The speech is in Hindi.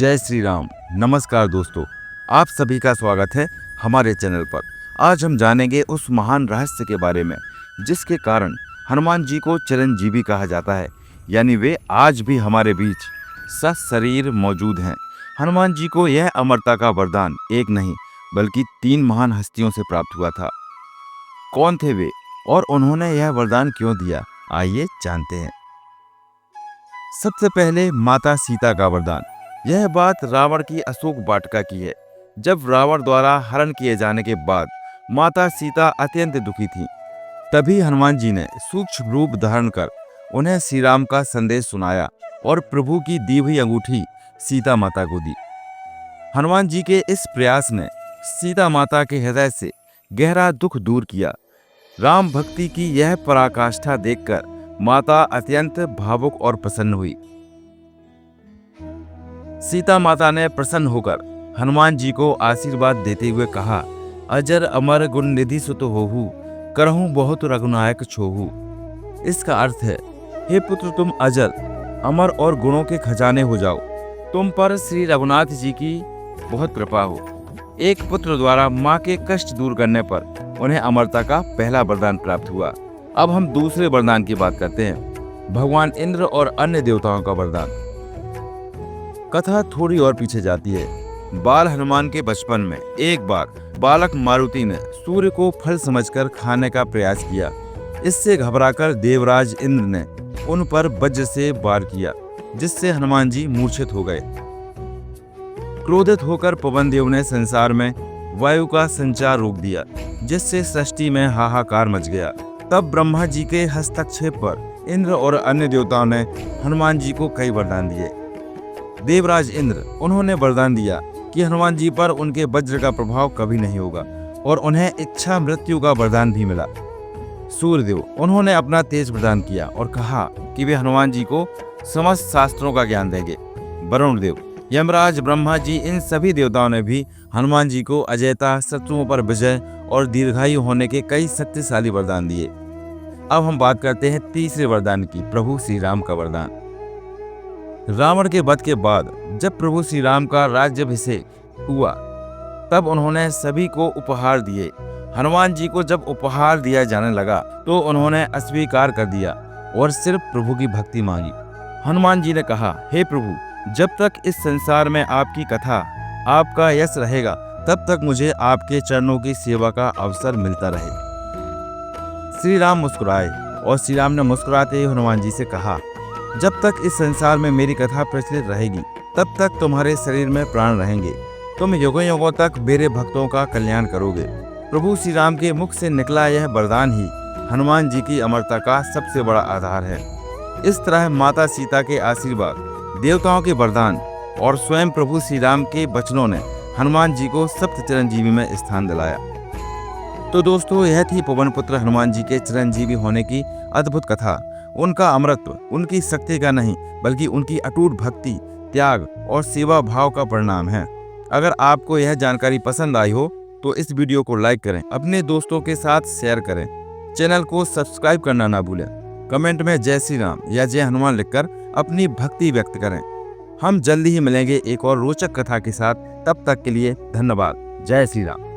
जय श्री राम। नमस्कार दोस्तों, आप सभी का स्वागत है हमारे चैनल पर। आज हम जानेंगे उस महान रहस्य के बारे में जिसके कारण हनुमान जी को चिरंजीवी कहा जाता है, यानी वे आज भी हमारे बीच सशरीर मौजूद हैं। हनुमान जी को यह अमरता का वरदान एक नहीं बल्कि 3 महान हस्तियों से प्राप्त हुआ था। कौन थे वे और उन्होंने यह वरदान क्यों दिया, आइए जानते हैं। सबसे पहले माता सीता का वरदान। यह बात रावण की अशोक वाटिका की है। जब रावण द्वारा हरण किए जाने के बाद माता सीता अत्यंत दुखी थी, तभी हनुमान जी ने सूक्ष्म रूप धारण कर उन्हें श्री राम का संदेश सुनाया और प्रभु की दी हुई अंगूठी सीता माता को दी। हनुमान जी के इस प्रयास ने सीता माता के हृदय से गहरा दुख दूर किया। राम भक्ति की यह पराकाष्ठा देखकर माता अत्यंत भावुक और प्रसन्न हुई। सीता माता ने प्रसन्न होकर हनुमान जी को आशीर्वाद देते हुए कहा, अजर अमर गुण निधि सुत होहु, करहूं बहुत रघुनायक छोहु। इसका अर्थ है, हे पुत्र, तुम अजर अमर और गुणों के खजाने हो जाओ। तुम पर श्री रघुनाथ जी की बहुत कृपा हो। एक पुत्र द्वारा माँ के कष्ट दूर करने पर उन्हें अमरता का पहला वरदान प्राप्त हुआ। अब हम दूसरे वरदान की बात करते हैं, भगवान इंद्र और अन्य देवताओं का वरदान। कथा थोड़ी और पीछे जाती है। बाल हनुमान के बचपन में एक बार बालक मारुति ने सूर्य को फल समझकर खाने का प्रयास किया। इससे घबराकर देवराज इंद्र ने उन पर वज्र से वार किया, जिससे हनुमान जी मूर्छित हो गए। क्रोधित होकर पवन देव ने संसार में वायु का संचार रोक दिया, जिससे सृष्टि में हाहाकार मच गया। तब ब्रह्मा जी के हस्तक्षेप पर इंद्र और अन्य देवताओं ने हनुमान जी को कई वरदान दिए। देवराज इंद्र, उन्होंने वरदान दिया कि हनुमान जी पर उनके वज्र का प्रभाव कभी नहीं होगा और उन्हें इच्छा मृत्यु का वरदान भी मिला। सूर्यदेव, उन्होंने अपना तेज प्रदान किया और कहा कि वे हनुमान जी को समस्त शास्त्रों का ज्ञान देंगे। वरुण देव, यमराज, ब्रह्मा जी, इन सभी देवताओं ने भी हनुमान जी को अजयता, शत्रुओं पर विजय और दीर्घायु होने के कई शक्तिशाली वरदान दिए। अब हम बात करते हैं तीसरे वरदान की, प्रभु श्री राम का वरदान। रावण के वध के बाद जब प्रभु श्री राम का राज्याभिषेक हुआ, तब उन्होंने सभी को उपहार दिए। हनुमान जी को जब उपहार दिया जाने लगा तो उन्होंने अस्वीकार कर दिया और सिर्फ प्रभु की भक्ति मांगी। हनुमान जी ने कहा, हे प्रभु, जब तक इस संसार में आपकी कथा, आपका यश रहेगा, तब तक मुझे आपके चरणों की सेवा का अवसर मिलता रहे। श्री राम मुस्कुराए और श्री राम ने मुस्कुराते ही हनुमान जी से कहा, जब तक इस संसार में मेरी कथा प्रचलित रहेगी, तब तक तुम्हारे शरीर में प्राण रहेंगे। तुम युगों युगों तक मेरे भक्तों का कल्याण करोगे। प्रभु श्री राम के मुख से निकला यह वरदान ही हनुमान जी की अमरता का सबसे बड़ा आधार है। इस तरह माता सीता के आशीर्वाद, देवताओं के वरदान और स्वयं प्रभु श्री राम के वचनों ने हनुमान जी को सप्त चिरंजीवी में स्थान दिलाया। तो दोस्तों, यह थी पवन पुत्र हनुमान जी के चिरंजीवी होने की अद्भुत कथा। उनका अमरत्व उनकी शक्ति का नहीं बल्कि उनकी अटूट भक्ति, त्याग और सेवा भाव का परिणाम है। अगर आपको यह जानकारी पसंद आई हो तो इस वीडियो को लाइक करें, अपने दोस्तों के साथ शेयर करें, चैनल को सब्सक्राइब करना ना भूलें। कमेंट में जय श्री राम या जय हनुमान लिखकर अपनी भक्ति व्यक्त करें। हम जल्दी ही मिलेंगे एक और रोचक कथा के साथ। तब तक के लिए धन्यवाद। जय श्री राम।